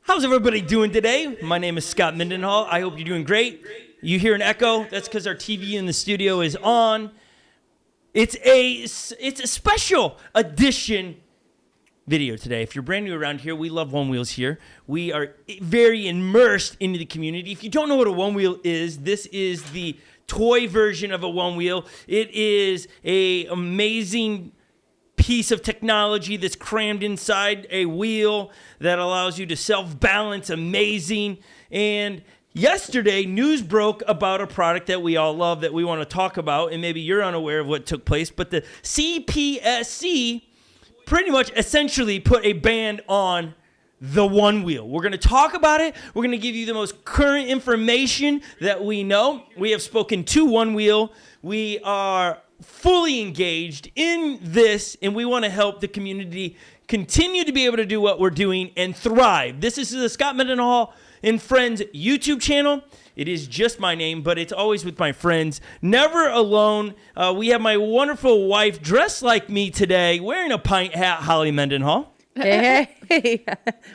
How's everybody doing today? My name is Scott Mendenhall. I hope you're doing great. You hear an echo? That's because our TV in the studio is on. It's a special edition video today. If you're brand new around here, we love Onewheels here. We are very immersed into the community. If you don't know what a Onewheel is, this is the toy version of a Onewheel. It is an amazing piece of technology that's crammed inside a wheel that allows you to self-balance. Amazing. And yesterday, news broke about a product that we all love that we want to talk about, and maybe you're unaware of what took place, but the Cpsc pretty much essentially put a ban on the Onewheel. We're going to talk about it. We're going to give you the most current information that we know. We have spoken to Onewheel. We are fully engaged in this, and we want to help the community continue to be able to do what we're doing and thrive. This is the Scott Mendenhall and Friends YouTube channel. It is just my name, but it's always with my friends, never alone. We have my wonderful wife dressed like me today, wearing a pint hat, Holly Mendenhall. Hey.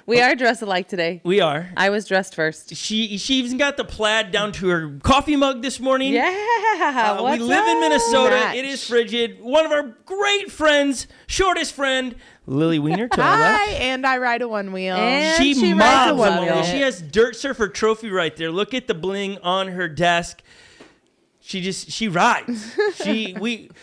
We are dressed alike today. We are. I was dressed first. She even got the plaid down to her coffee mug this morning. Yeah. We live in Minnesota. Match. It is frigid. One of our great friends, shortest friend, Lily Wiener. To our left. Hi, and I ride a One-wheel. And She she mobs rides a them. Onewheel. She has Dirt Surfer trophy right there. Look at the bling on her desk. She rides.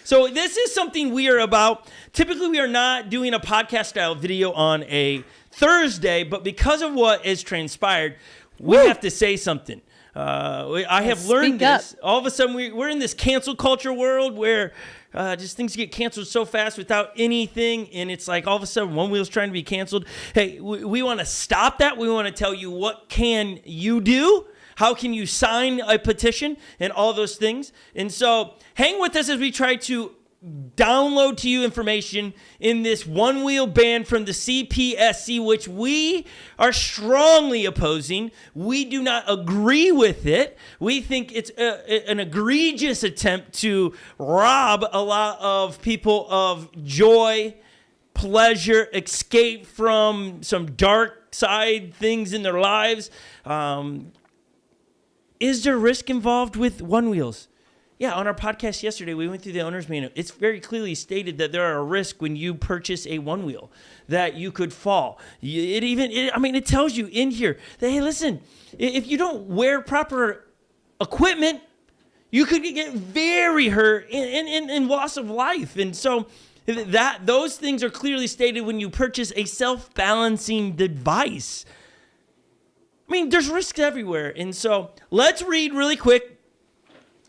So this is something we are about. Typically, we are not doing a podcast style video on a Thursday, but because of what has transpired, we have to say something. I have learned this. All of a sudden, we're in this cancel culture world where just things get canceled so fast without anything, and it's like all of a sudden Onewheel's trying to be canceled. Hey, we want to stop that. We want to tell you what can you do. How can you sign a petition and all those things? And so hang with us as we try to download to you information in this Onewheel ban from the Cpsc, which we are strongly opposing. We do not agree with it. We think it's an egregious attempt to rob a lot of people of joy, pleasure, escape from some dark side things in their lives. Is there risk involved with Onewheels? Yeah, on our podcast yesterday, we went through the owner's manual. It's very clearly stated that there are a risk when you purchase a Onewheel, that you could fall. It tells you in here that, hey, listen, if you don't wear proper equipment, you could get very hurt and loss of life. And so those things are clearly stated when you purchase a self-balancing device. There's risks everywhere. And so let's read really quick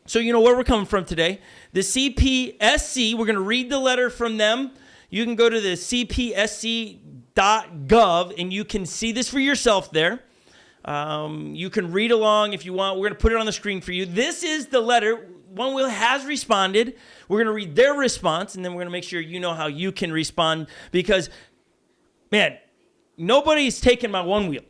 so you know where we're coming from today. The Cpsc, we're going to read the letter from them. You can go to the cpsc.gov and you can see this for yourself there. You can read along if you want. We're going to put it on the screen for you. This is the letter. Onewheel has responded. We're going to read their response, and then we're going to make sure you know how you can respond because, man, nobody's taking my Onewheel.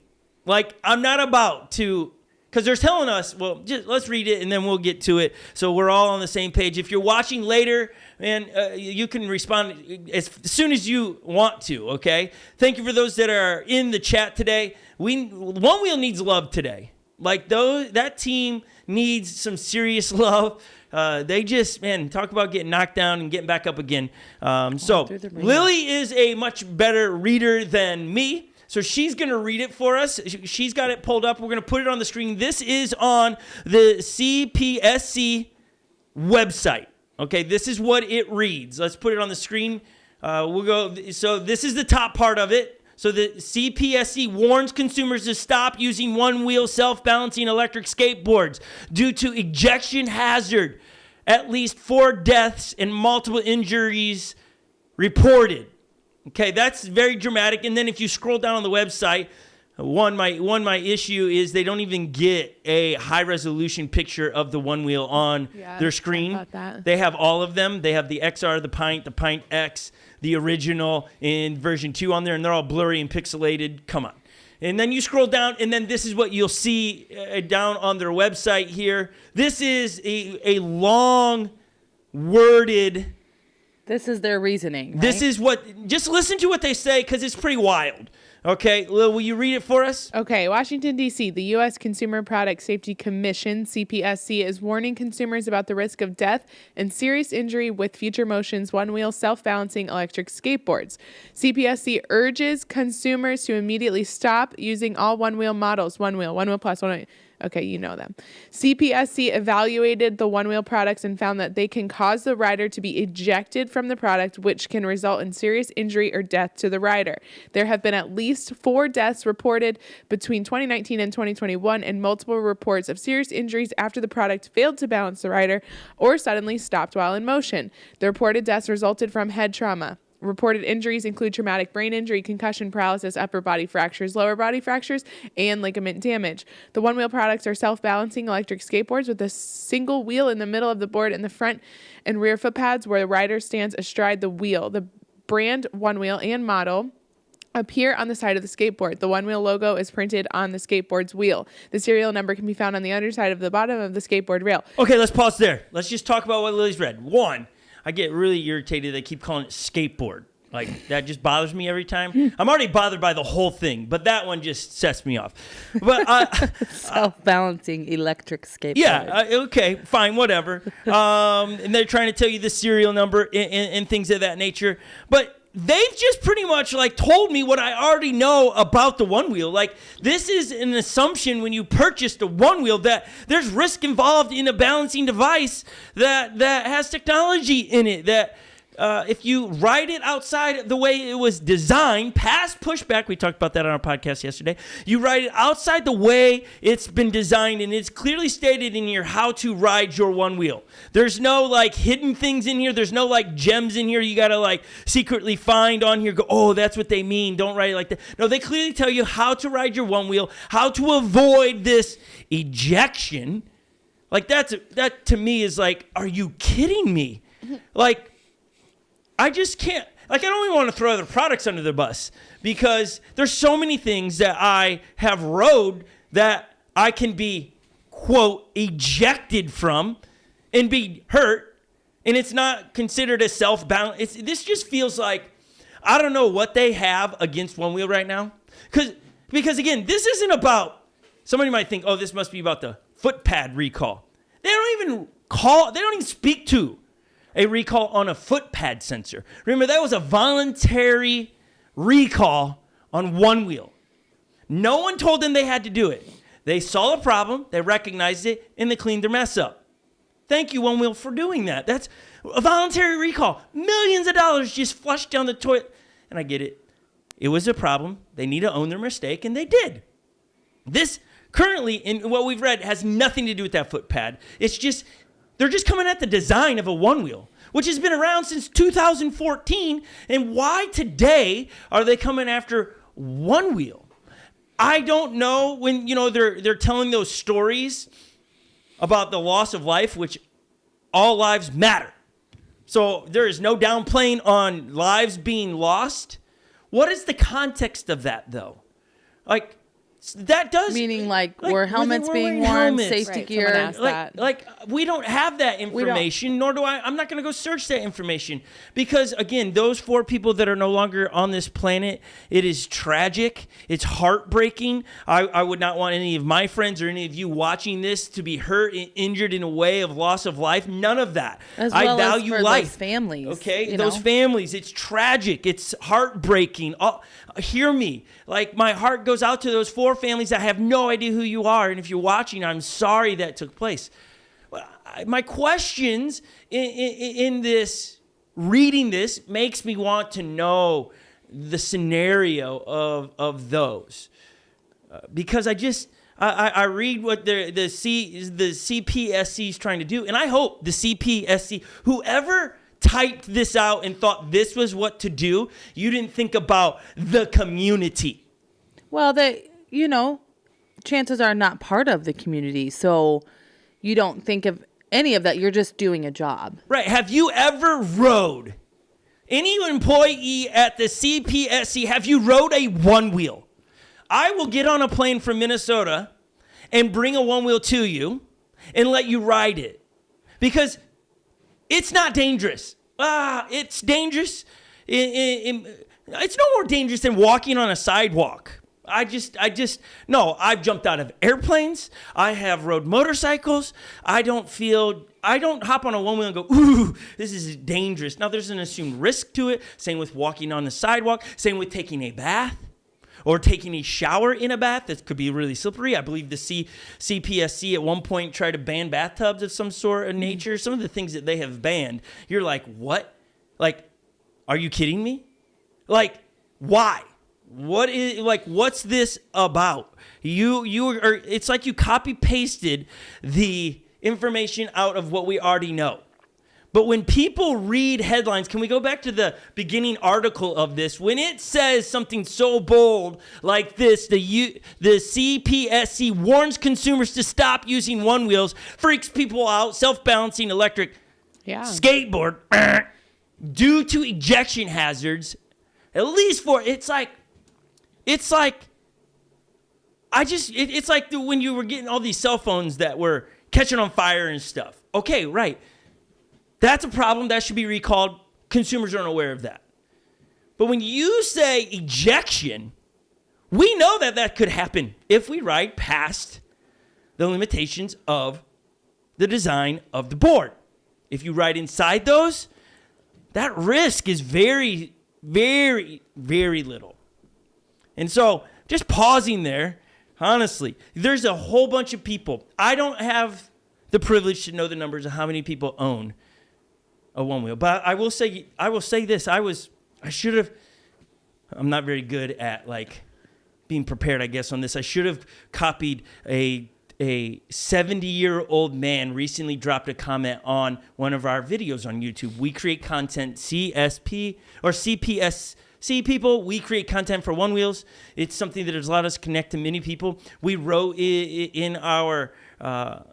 I'm not about to, because they're telling us, well, just let's read it and then we'll get to it so we're all on the same page. If you're watching later, man, you can respond as soon as you want to, okay? Thank you for those that are in the chat today. Onewheel needs love today. That team needs some serious love. They just, talk about getting knocked down and getting back up again. Lily is a much better reader than me. So she's going to read it for us. She's got it pulled up. We're going to put it on the screen. This is on the Cpsc website. Okay, this is what it reads. Let's put it on the screen. We'll go. So this is the top part of it. So the Cpsc warns consumers to stop using one-wheel self-balancing electric skateboards due to ejection hazard. At least 4 deaths and multiple injuries reported. Okay, that's very dramatic. And then if you scroll down on the website, my issue is they don't even get a high-resolution picture of the Onewheel on their screen. They have all of them. They have the XR, the Pint X, the original in version 2 on there, and they're all blurry and pixelated. Come on. And then you scroll down, and then this is what you'll see down on their website here. This is a long, worded This is their reasoning. Right? This is what, just listen to what they say because it's pretty wild. Okay, Lil, will you read it for us? Okay, Washington, D.C., the U.S. Consumer Product Safety Commission, CPSC, is warning consumers about the risk of death and serious injury with Future Motion's one-wheel self-balancing electric skateboards. CPSC urges consumers to immediately stop using all one-wheel models, one-wheel plus, one-wheel. Okay, you know them. CPSC evaluated the one-wheel products and found that they can cause the rider to be ejected from the product, which can result in serious injury or death to the rider. There have been at least 4 deaths reported between 2019 and 2021 and multiple reports of serious injuries after the product failed to balance the rider or suddenly stopped while in motion. The reported deaths resulted from head trauma. Reported injuries include traumatic brain injury, concussion, paralysis, upper body fractures, lower body fractures, and ligament damage. The one-wheel products are self-balancing electric skateboards with a single wheel in the middle of the board and the front and rear footpads where the rider stands astride the wheel. The brand, one wheel, and model appear on the side of the skateboard. The one-wheel logo is printed on the skateboard's wheel. The serial number can be found on the underside of the bottom of the skateboard rail. Okay, let's pause there. Let's just talk about what Lily's read. 1, I get really irritated. They keep calling it skateboard. Like, that just bothers me every time. I'm already bothered by the whole thing, but that one just sets me off. But Self-balancing electric skateboard. yeah, okay, fine, whatever. And they're trying to tell you the serial number and things of that nature. But they've just pretty much like told me what I already know about the one wheel. Like, this is an assumption when you purchase the one wheel that there's risk involved in a balancing device that has technology in it, that if you ride it outside the way it was designed, past pushback, we talked about that on our podcast yesterday, you ride it outside the way it's been designed, and it's clearly stated in here how to ride your one wheel. There's no like hidden things in here. There's no like gems in here you got to like secretly find on here. Go, oh, that's what they mean. Don't ride it like that. No, they clearly tell you how to ride your one wheel, how to avoid this ejection. Like that to me is like, are you kidding me? Like, I just can't, like, I don't even want to throw other products under the bus because there's so many things that I have rode that I can be, quote, ejected from and be hurt, and it's not considered a self-balance. This just feels like, I don't know what they have against one wheel right now. Because again, this isn't about, somebody might think, oh, this must be about the footpad recall. They don't even speak to a recall on a footpad sensor. Remember, that was a voluntary recall on one wheel. No one told them they had to do it. They saw a problem, they recognized it, and they cleaned their mess up. Thank you, One Wheel, for doing that. That's a voluntary recall. Millions of dollars just flushed down the toilet. And I get it. It was a problem. They need to own their mistake, and they did. This currently, in what we've read, has nothing to do with that footpad. It's just, they're just coming at the design of a one wheel, which has been around since 2014. And why today are they coming after one wheel? I don't know. When, you know, they're telling those stories about the loss of life, which all lives matter. So there is no downplaying on lives being lost. What is the context of that, though? Like, that does... Meaning, like were helmets being worn, safety gear? Like, we don't have that information, nor do I... I'm not going to go search that information. Because, again, those 4 people that are no longer on this planet, it is tragic. It's heartbreaking. I would not want any of my friends or any of you watching this to be hurt and injured in a way of loss of life. None of that. As well I value as for life. Those families. Okay? Those families. It's tragic. It's heartbreaking. Hear me. Like, my heart goes out to those 4 families that have no idea who you are. And if you're watching, I'm sorry that took place. My questions in this, reading this, makes me want to know the scenario of those. Because I read what the CPSC is trying to do. And I hope the CPSC, whoever typed this out and thought this was what to do, you didn't think about the community. Well, chances are not part of the community, so you don't think of any of that. You're just doing a job. Right. Have you ever rode? Any employee at the CPSC, have you rode a one wheel? I will get on a plane from Minnesota and bring a one wheel to you and let you ride it. Because it's not dangerous. it's dangerous. It's no more dangerous than walking on a sidewalk. No, I've jumped out of airplanes. I have rode motorcycles. I don't hop on a one wheel and go, ooh, this is dangerous. Now, there's an assumed risk to it. Same with walking on the sidewalk. Same with taking a bath or taking a shower in a bath. That could be really slippery. I believe the Cpsc at one point tried to ban bathtubs of some sort of nature. Some of the things that they have banned, you're like, what? Like, are you kidding me? Like, why? What's this about? It's like you copy pasted the information out of what we already know. But when people read headlines, can we go back to the beginning article of this? When it says something so bold like this, the Cpsc warns consumers to stop using one wheels, freaks people out, self-balancing electric skateboard due to ejection hazards. At least it's like when you were getting all these cell phones that were catching on fire and stuff. Okay, right. That's a problem. That should be recalled. Consumers aren't aware of that. But when you say ejection, we know that could happen if we ride past the limitations of the design of the board. If you ride inside those, that risk is very, very, very little. And so just pausing there, honestly, there's a whole bunch of people. I don't have the privilege to know the numbers of how many people own a one wheel, but I will say this. I'm not very good at being prepared, I guess, on this. I should have copied a 70-year-old man recently dropped a comment on one of our videos on YouTube. We create content, CSP or CPSC people. We create content for one wheels. It's something that has allowed us to connect to many people. We wrote in our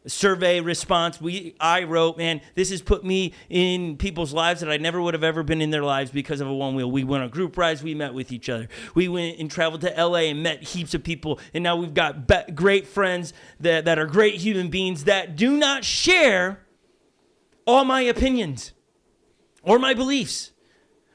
survey response, I wrote, man, this has put me in people's lives that I never would have ever been in their lives because of a one wheel. We went on group rides. We met with each other. We went and traveled to LA and met heaps of people. And now we've got great friends that are great human beings that do not share all my opinions or my beliefs.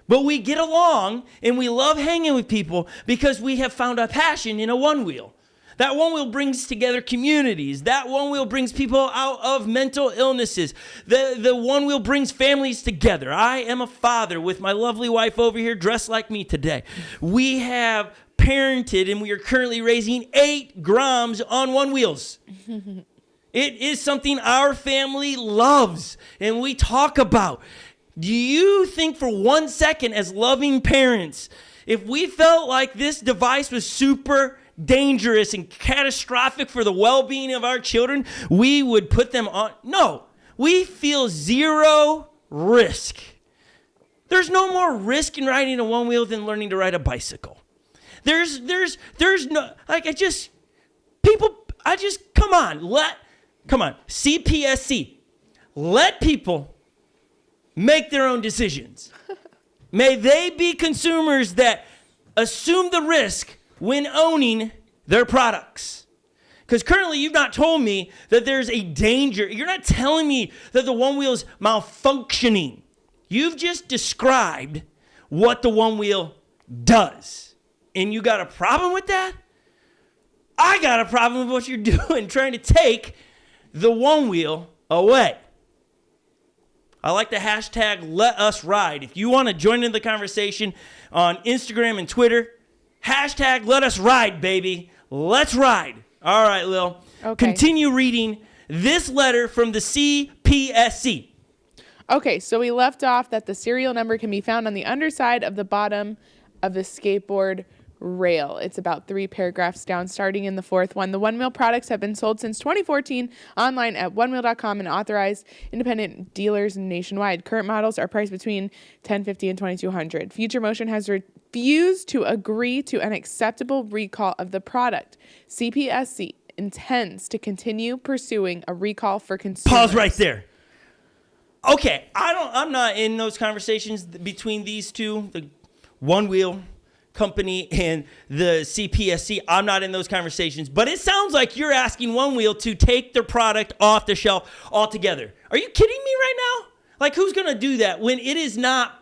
But we get along and we love hanging with people because we have found a passion in a one wheel. That one wheel brings together communities. That one wheel brings people out of mental illnesses. The one wheel brings families together. I am a father with my lovely wife over here dressed like me today. We have parented and we are currently raising 8 Groms on one wheels. It is something our family loves and we talk about. Do you think for 1 second as loving parents, if we felt like this device was super dangerous and catastrophic for the well-being of our children, we would put them on? No, we feel zero risk. There's no more risk in riding a one wheel than learning to ride a bicycle. There's no, come on, CPSC, let people make their own decisions. May they be consumers that assume the risk when owning their products. Because currently you've not told me that there's a danger. You're not telling me that the one wheel is malfunctioning. You've just described what the one wheel does. And you got a problem with that? I got a problem with what you're doing, trying to take the one wheel away. I like the hashtag #LetUsRide. If you want to join in the conversation on Instagram and Twitter, hashtag #LetUsRide, baby. Let's ride. All right, Lil. Okay. Continue reading this letter from the Cpsc. Okay, so we left off that the serial number can be found on the underside of the bottom of the skateboard rail. It's about 3 paragraphs down, starting in the 4th one. The One Wheel products have been sold since 2014 online at onewheel.com and authorized independent dealers nationwide. Current models are priced between $1,050 and $2,200. Future Motion has refused to agree to an acceptable recall of the product. CPSC intends to continue pursuing a recall for consumers. Pause right there. Okay, I'm not in those conversations between these two, the One Wheel company and the Cpsc. I'm not in those conversations, but it sounds like you're asking One Wheel to take their product off the shelf altogether. Are you kidding me right now? Like, who's going to do that when it's not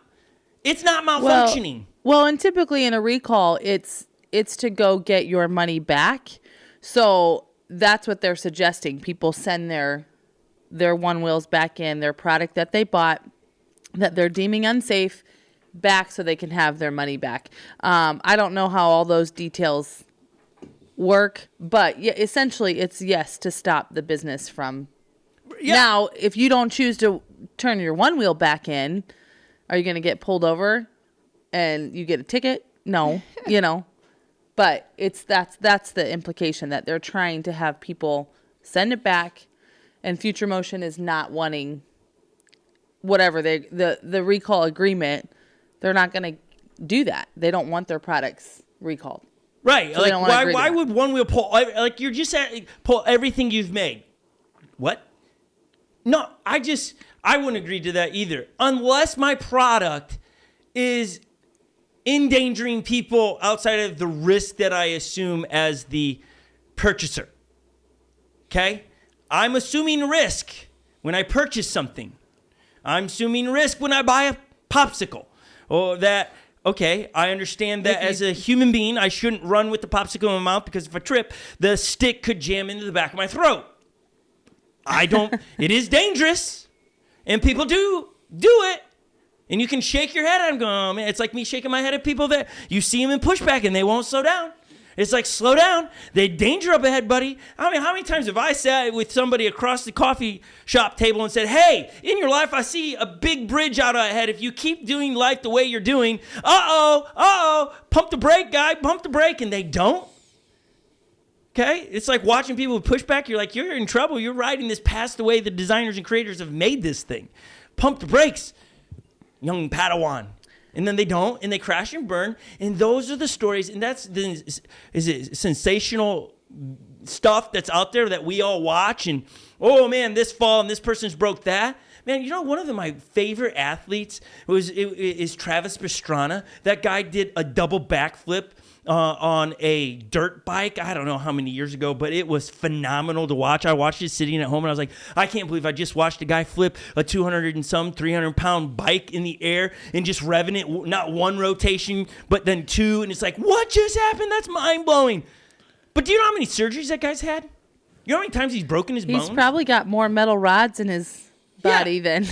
malfunctioning? Well, and typically in a recall, it's to go get your money back. So that's what they're suggesting. People send their one wheels back in, their product that they bought that they're deeming unsafe back so they can have their money back. I don't know how all those details work, but yeah, essentially it's yes to stop the business from. Yeah. Now, if you don't choose to turn your one wheel back in, are you going to get pulled over and you get a ticket? No, but that's the implication, that they're trying to have people send it back, and Future Motion is not wanting whatever the recall agreement. They're not going to do that. They don't want their products recalled. Right. So like, why would One Wheel pull, like, you're just pull everything you've made? What? No, I wouldn't agree to that either. Unless my product is endangering people outside of the risk that I assume as the purchaser. Okay? I'm assuming risk when I purchase something. I'm assuming risk when I buy a popsicle. Or that, okay, I understand that as a human being, I shouldn't run with the popsicle in my mouth because if I trip, the stick could jam into the back of my throat. It is dangerous. And people do it. And you can shake your head at them going, oh, man, it's like me shaking my head at people that you see them in pushback and they won't slow down. It's like, slow down. There's danger up ahead, buddy. I mean, how many times have I sat with somebody across the coffee shop table and said, hey, in your life, I see a big bridge out ahead. If you keep doing life the way you're doing, pump the brake, guy, pump the brake. And they don't. Okay? It's like watching people with pushback. You're like, you're in trouble. You're riding this past the way the designers and creators have made this thing. Pump the brakes, young Padawan. And then they don't, and they crash and burn. And those are the stories, and that's the sensational stuff that's out there that we all watch. And, oh, man, this fall, and this person's broke that. Man, one of my favorite athletes is Travis Pastrana. That guy did a double backflip on a dirt bike. I don't know how many years ago, but it was phenomenal to watch. I watched it sitting at home, and I was like, I can't believe I just watched a guy flip a 300-pound bike in the air and just revving it, not one rotation, but then two. And it's like, what just happened? That's mind-blowing. But do you know how many surgeries that guy's had? You know how many times he's broken his bones? He's probably got more metal rods in his body than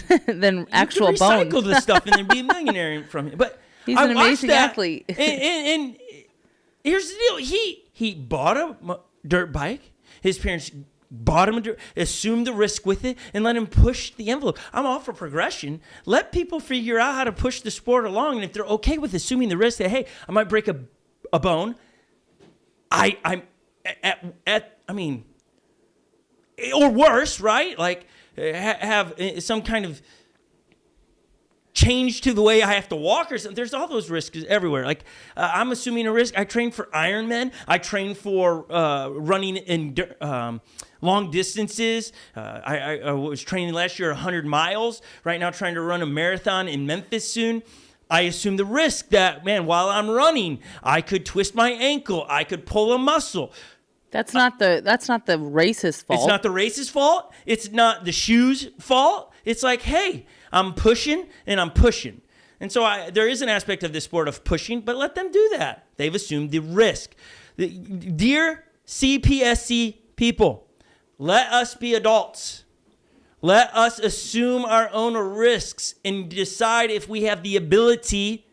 actual bones. Recycle the stuff and then be a millionaire from it. But he's an amazing athlete. And here's the deal. He bought a dirt bike. His parents bought him assumed the risk with it, and let him push the envelope. I'm all for progression. Let people figure out how to push the sport along, and if they're okay with assuming the risk that, hey, I might break a bone, I mean, or worse, right? Like, have some kind of change to the way I have to walk or something. There's all those risks everywhere. Like, I'm assuming a risk. I train for Ironman. I train for running in long distances. I was training last year 100 miles. Right now, trying to run a marathon in Memphis soon. I assume the risk that, man, while I'm running, I could twist my ankle. I could pull a muscle. That's not the race's fault. It's not the race's fault. It's not the shoe's fault. It's like, hey, I'm pushing and I'm pushing. And so there is an aspect of this sport of pushing, but let them do that. They've assumed the risk. Dear CPSC people, let us be adults. Let us assume our own risks and decide if we have the ability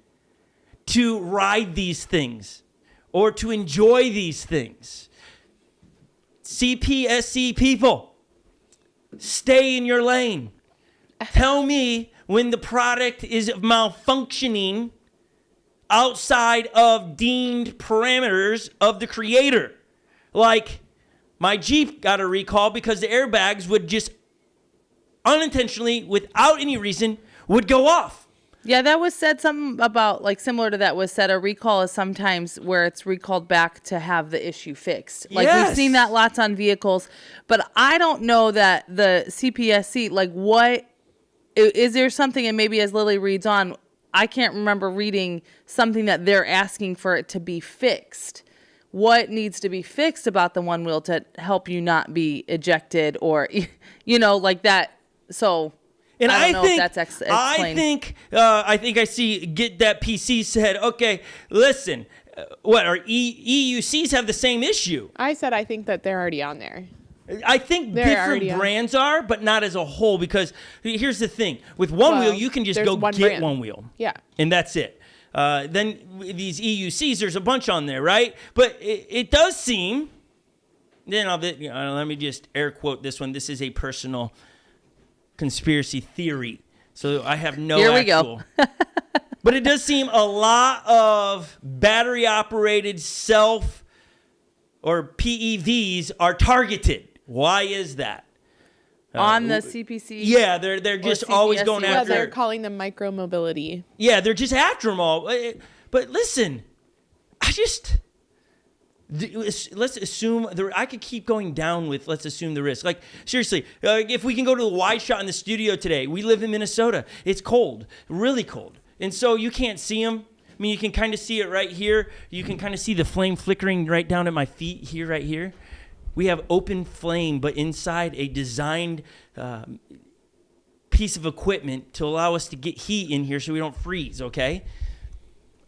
to ride these things or to enjoy these things. CPSC people, stay in your lane. Tell me when the product is malfunctioning outside of deemed parameters of the creator. Like, my Jeep got a recall because the airbags would just unintentionally, without any reason, would go off. Yeah, that was said something about, like, similar to that was said, a recall is sometimes where it's recalled back to have the issue fixed. Like, yes. We've seen that lots on vehicles, but I don't know that the CPSC, like, what, is there something, and maybe as Lily reads on, I can't remember reading something that they're asking for it to be fixed. What needs to be fixed about the one wheel to help you not be ejected or, like that? So... And I don't know think if that's explained. I think I see. Get that PC said. Okay, listen. What are EUCs have the same issue? I said I think that they're already on there. I think different brands are, but not as a whole. Because here's the thing: with Onewheel, you can just go get Onewheel. Yeah, and that's it. Then these EUCs, there's a bunch on there, right? But it does seem. Then let me just air quote this one. This is a personal conspiracy theory, so I have no. Here we go. But it does seem a lot of battery-operated self or PEVs are targeted. Why is that? On the CPC? Yeah, they're just always going after. They're calling them micro-mobility. Yeah, they're just after them all. But listen, let's assume I could keep going down with let's assume the risk. Like seriously, if we can go to the wide shot in the studio today, we live in Minnesota. It's cold, really cold. And so you can't see them. I mean, you can kind of see it right here. You can kind of see the flame flickering right down at my feet here, right here. We have open flame, but inside a designed piece of equipment to allow us to get heat in here so we don't freeze, okay?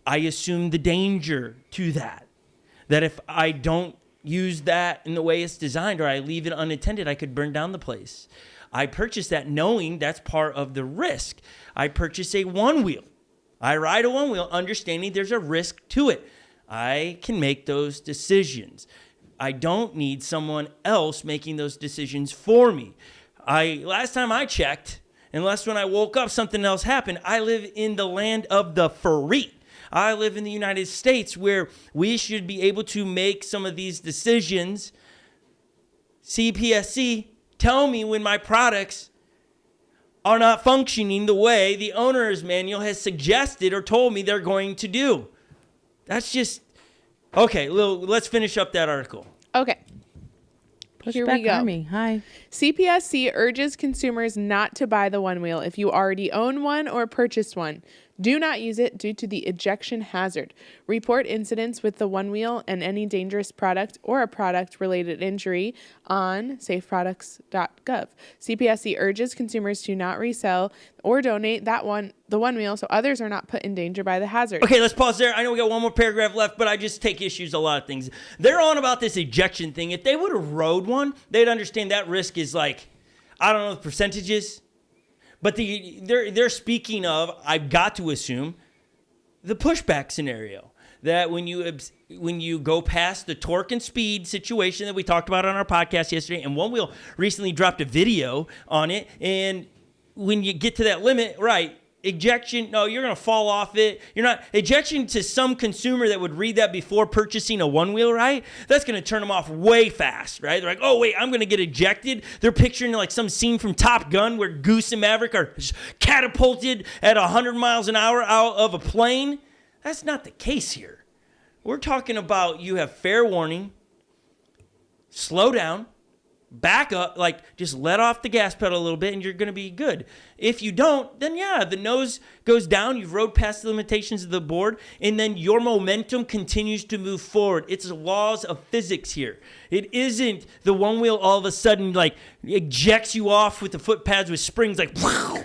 I assume the danger to that if I don't use that in the way it's designed or I leave it unattended, I could burn down the place. I purchased that knowing that's part of the risk. I purchased a Onewheel. I ride a Onewheel understanding there's a risk to it. I can make those decisions. I don't need someone else making those decisions for me. Last time I checked, unless when I woke up something else happened, I live in the land of the free. I live in the United States where we should be able to make some of these decisions. Cpsc, tell me when my products are not functioning the way the owner's manual has suggested or told me they're going to do. That's just... Okay, let's finish up that article. Okay. Here we go. Army. Hi. CPSC urges consumers not to buy the Onewheel if you already own one or purchased one. Do not use it due to the ejection hazard. Report incidents with the Onewheel and any dangerous product or a product-related injury on safeproducts.gov. CPSC urges consumers to not resell or donate the Onewheel so others are not put in danger by the hazard. Okay, let's pause there. I know we got one more paragraph left, but I just take issues with a lot of things. They're on about this ejection thing. If they would have rode one, they'd understand that risk is like, I don't know the percentages. But they're speaking of, I've got to assume, the pushback scenario. That when you go past the torque and speed situation that we talked about on our podcast yesterday, and Onewheel recently dropped a video on it, and when you get to that limit, right, ejection, no, you're going to fall off it. You're not, ejection to some consumer that would read that before purchasing a Onewheel, right? That's going to turn them off way fast, right? They're like, oh, wait, I'm going to get ejected. They're picturing like some scene from Top Gun where Goose and Maverick are catapulted at 100 miles an hour out of a plane. That's not the case here. We're talking about you have fair warning, slow down, back up, like just let off the gas pedal a little bit and you're going to be good. If you don't, then yeah, the nose goes down, you've rode past the limitations of the board, and then your momentum continues to move forward. It's the laws of physics here. It isn't the Onewheel all of a sudden like ejects you off with the foot pads with springs like, wow.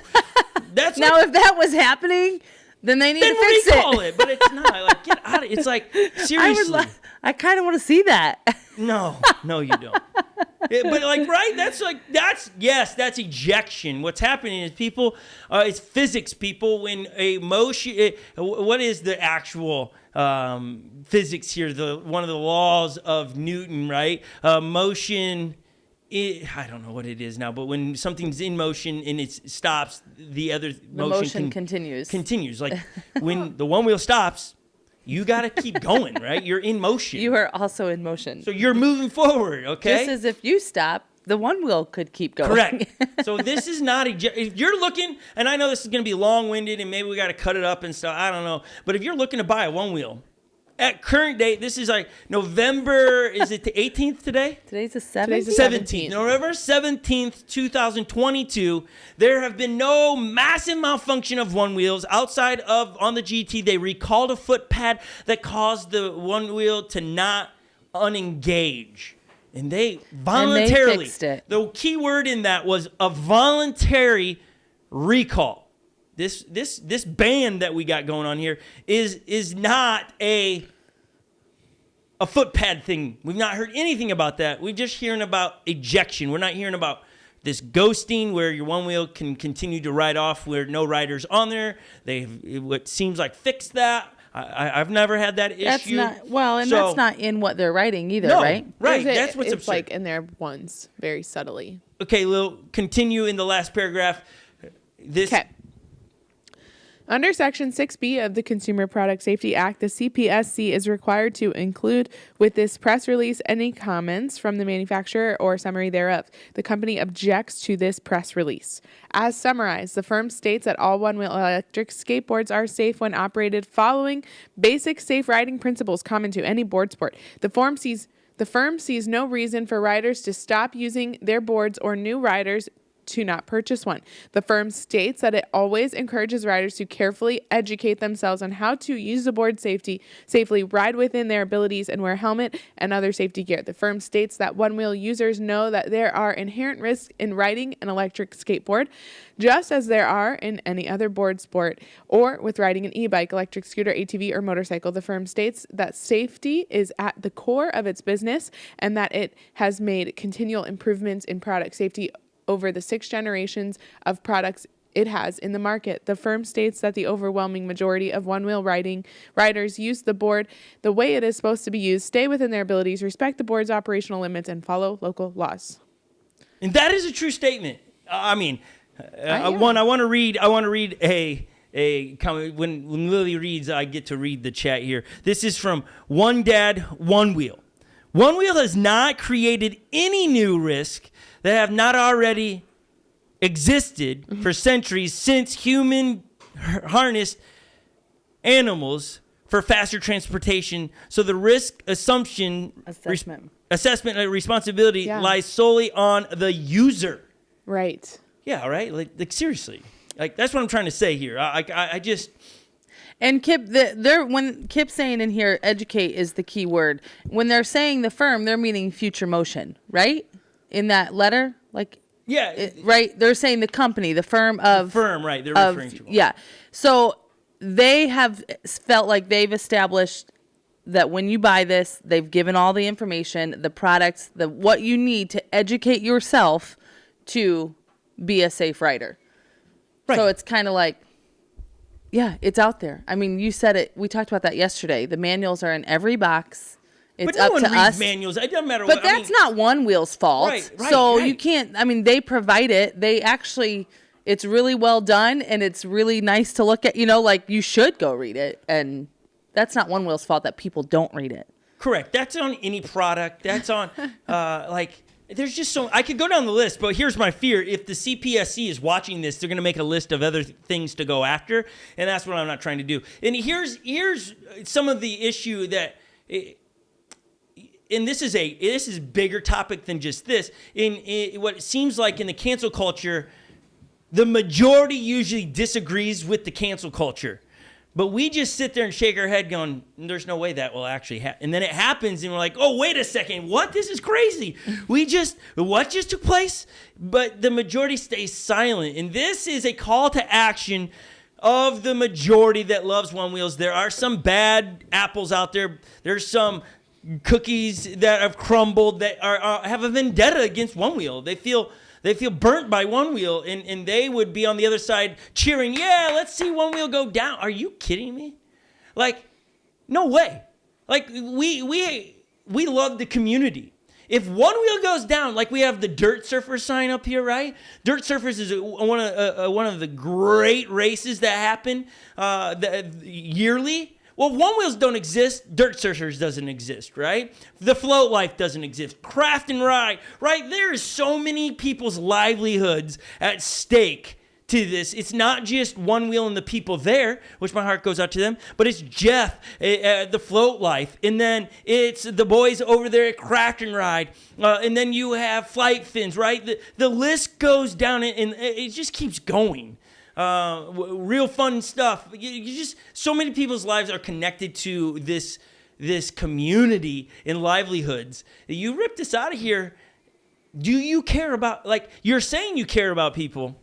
That's now if that was happening, then they need to fix recall it. But it's not. Like, get out of it. It's like, seriously. I kind of want to see that. No, you don't. But like, right? That's ejection. What's happening is people, it's physics, people. When a motion, what is the actual physics here? One of the laws of Newton, right? Motion. I don't know what it is now, but when something's in motion and it stops, the motion continues. Continues. Like when the Onewheel stops, you got to keep going, right? You're in motion. You are also in motion. So you're moving forward, okay? Just as if you stop, the Onewheel could keep going. Correct. So this is not if you're looking, and I know this is going to be long-winded and maybe we got to cut it up and stuff, I don't know. But if you're looking to buy a Onewheel, at current date, this is like November, is it the 18th today? Today's the 17th. 17th. November 17th, 2022. There have been no massive malfunction of Onewheels outside of, on the GT, they recalled a footpad that caused the Onewheel to not unengage. And they voluntarily, fixed it. The key word in that was a voluntary recall. This ban that we got going on here is not a footpad thing. We've not heard anything about that. We're just hearing about ejection. We're not hearing about this ghosting where your one wheel can continue to ride off where no rider's on there. What seems like fixed that. I've never had that issue. That's not in what they're writing either, right? Right. That's what's it's absurd. like in there once, very subtly. Okay, Lil, continue in the last paragraph. Okay. Under Section 6B of the Consumer Product Safety Act, the CPSC is required to include with this press release any comments from the manufacturer or summary thereof. The company objects to this press release. As summarized, the firm states that all one-wheel electric skateboards are safe when operated following basic safe riding principles common to any board sport. The firm sees no reason for riders to stop using their boards or new riders to not purchase one. The firm states that it always encourages riders to carefully educate themselves on how to use the board safely, ride within their abilities, and wear a helmet and other safety gear. The firm states that one-wheel users know that there are inherent risks in riding an electric skateboard, just as there are in any other board sport or with riding an e-bike, electric scooter, ATV, or motorcycle. The firm states that safety is at the core of its business and that it has made continual improvements in product safety over the 6 generations of products it has in the market. The firm states that the overwhelming majority of one-wheel riders use the board the way it is supposed to be used, stay within their abilities, respect the board's operational limits, and follow local laws. And that is a true statement. I mean, I want to read a comment. When Lily reads, I get to read the chat here. This is from One Dad, One Wheel. One Wheel has not created any new risk that have not already existed for centuries since human harnessed animals for faster transportation. So the risk assessment and responsibility lies solely on the user. Right. Yeah, right? Like seriously. Like that's what I'm trying to say here. I just... And Kip, when Kip's saying in here, educate is the key word. When they're saying the firm, they're meaning Future Motion, right? In that letter, right? They're saying the company, the firm of... The firm, right. They're referring to. Yeah. So they have felt like they've established that when you buy this, they've given all the information, the products, what you need to educate yourself to be a safe rider. Right. So it's kind of like... Yeah, it's out there. I mean, you said it. We talked about that yesterday. The manuals are in every box. It's up to us. But no one reads manuals. It doesn't matter what. But that's not One Wheel's fault. Right. So you can't. I mean, they provide it. They actually. It's really well done, and it's really nice to look at. Like you should go read it, and that's not One Wheel's fault that people don't read it. Correct. That's on any product. That's on There's just so I could go down the list, but here's my fear: if the CPSC is watching this, they're going to make a list of other things to go after, and that's what I'm not trying to do. And here's some of the issue that, and this is a bigger topic than just this. In what it seems like in the cancel culture, the majority usually disagrees with the cancel culture. But we just sit there and shake our head going, there's no way that will actually happen. And then it happens and we're like, oh, wait a second. What? This is crazy. What just took place? But the majority stays silent. And this is a call to action of the majority that loves One Wheels. There are some bad apples out there. There's some cookies that have crumbled that have a vendetta against One Wheel. They feel burnt by One Wheel, and they would be on the other side cheering, yeah, let's see One Wheel go down. Are you kidding me? Like, no way. Like, we love the community. If One Wheel goes down, like we have the Dirt Surfers sign up here, right? Dirt Surfers is one of the great races that happen yearly. Well, One Wheels don't exist. Dirt Surfers doesn't exist, right? The Float Life doesn't exist. Craft and Ride, right? There is so many people's livelihoods at stake to this. It's not just One Wheel and the people there, which my heart goes out to them, but it's Jeff, the Float Life, and then it's the boys over there at Craft and Ride, and then you have Flight Fins, right? The list goes down, and it just keeps going. Real fun stuff. You just so many people's lives are connected to this community and livelihoods. You rip this out of here. Do you care about, like you're saying you care about people?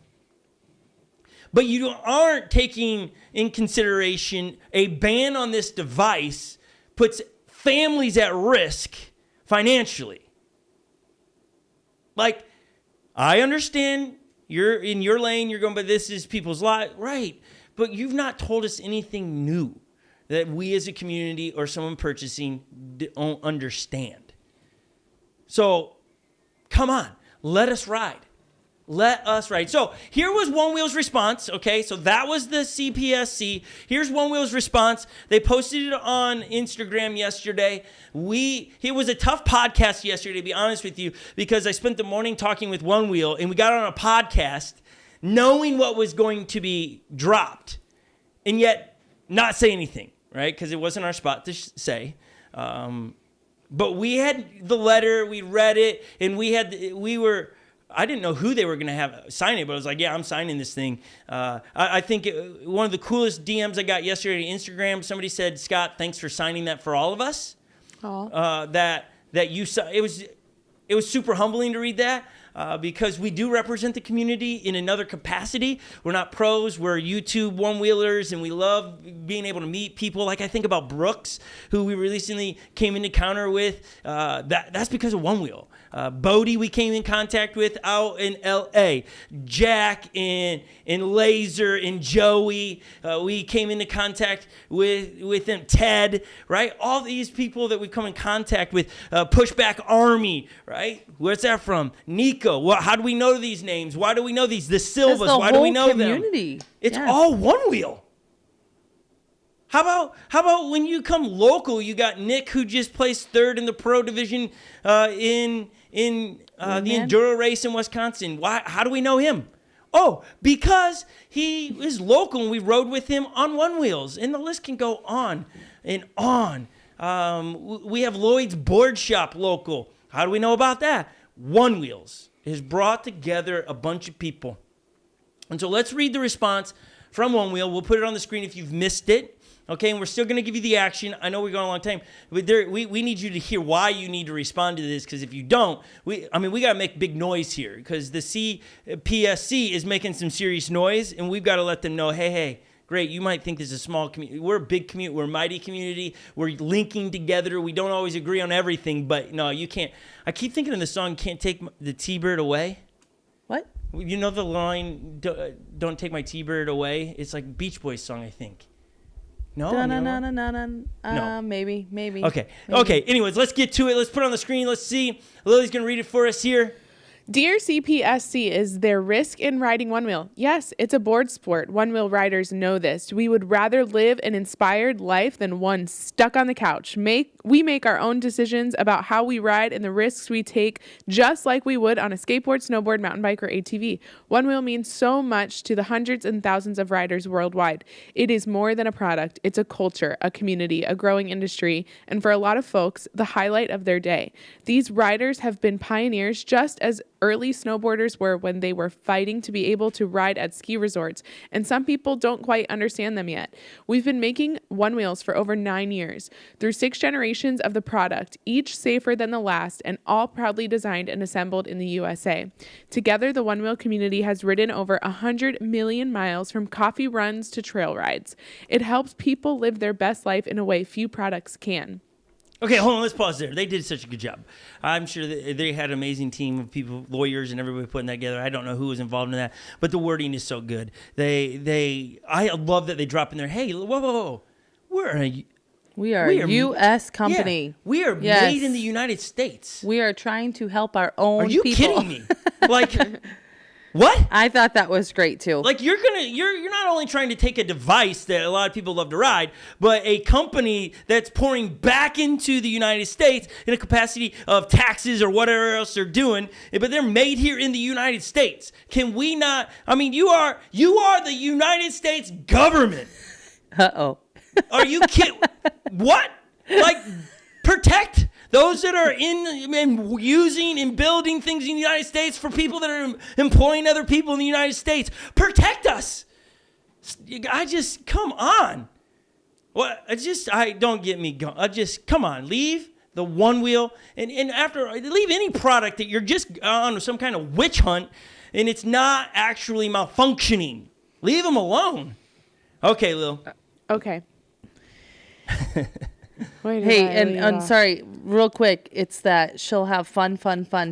but you aren't taking in consideration a ban on this device puts families at risk financially. Like, I understand you're in your lane, you're going, but this is people's lives. Right. But you've not told us anything new that we as a community or someone purchasing don't understand. So, come on, let us ride. Let us ride. So here was Onewheel's response. Okay, so that was the CPSC. Here's Onewheel's response. They posted it on Instagram yesterday. It was a tough podcast yesterday, to be honest with you, because I spent the morning talking with Onewheel, and we got on a podcast knowing what was going to be dropped, and yet not say anything, right? Because it wasn't our spot to say. But we had the letter, we read it, and I didn't know who they were going to have sign it, but I was like, yeah, I'm signing this thing. I think one of the coolest DMs I got yesterday on Instagram, somebody said, Scott, thanks for signing that for all of us. That it was super humbling to read that. Because we do represent the community in another capacity. We're not pros, we're YouTube one-wheelers, and we love being able to meet people. Like I think about Brooks, who we recently came into encounter with. That's because of Onewheel. Bodie we came in contact with out in L.A. Jack and Laser and Joey, we came into contact with them. Ted, right? All these people that we've come in contact with. Pushback Army, right? Where's that from? Nico. How do we know these names? Why do we know these? The Silvas. Why do we know community. Them? It's all Onewheel. How about when you come local, you got Nick, who just placed third in the pro division in the enduro race in Wisconsin. Why? How do we know him? Oh, because he is local and we rode with him on Onewheels. And the list can go on and on. We have Lloyd's Board Shop local. How do we know about that? Onewheels has brought together a bunch of people. And so let's read the response from Onewheel. We'll put it on the screen if you've missed it. Okay, and we're still going to give you the action. I know we're going a long time, but we need you to hear why you need to respond to this, because if you don't, we got to make big noise here, because the Cpsc is making some serious noise, and we've got to let them know, hey, great, you might think this is a small community. We're a big community. We're a mighty community. We're linking together. We don't always agree on everything, but no, you can't. I keep thinking of the song, Can't Take the T-Bird Away. What? You know the line, Don't Take My T-Bird Away? It's like Beach Boys song, I think. No, no. Maybe. Okay. Anyways, let's get to it. Let's put it on the screen. Let's see. Lily's going to read it for us here. Dear CPSC, is there risk in riding Onewheel? Yes, it's a board sport. Onewheel riders know this. We would rather live an inspired life than one stuck on the couch. We make our own decisions about how we ride and the risks we take, just like we would on a skateboard, snowboard, mountain bike, or ATV. Onewheel means so much to the hundreds and thousands of riders worldwide. It is more than a product. It's a culture, a community, a growing industry, and for a lot of folks, the highlight of their day. These riders have been pioneers just as early snowboarders were when they were fighting to be able to ride at ski resorts, and some people don't quite understand them yet. We've been making Onewheels for over 9 years, through 6 generations of the product, each safer than the last, and all proudly designed and assembled in the USA. Together, the Onewheel community has ridden over 100 million miles from coffee runs to trail rides. It helps people live their best life in a way few products can. Okay, hold on. Let's pause there. They did such a good job. I'm sure that they had an amazing team of people, lawyers, and everybody putting that together. I don't know who was involved in that, but the wording is so good. I love that they drop in there. Hey, whoa. We are a U.S. company. Yeah, we are made in the United States. We are trying to help our own people. Are you kidding me? Like, what? I thought that was great too. Like you're not only trying to take a device that a lot of people love to ride, but a company that's pouring back into the United States in a capacity of taxes or whatever else they're doing, but they're made here in the United States. Can we not? I mean, you are the United States government. Uh-oh. Are you kidding? What? Like, protect those that are in and using and building things in the United States for people that are employing other people in the United States. Protect us. Come on. Don't get me going. Come on, leave the Onewheel and leave any product that you're just on some kind of witch hunt and it's not actually malfunctioning. Leave them alone. Okay, Lil. Okay. Hey, and I'm sorry, real quick. It's that she'll have fun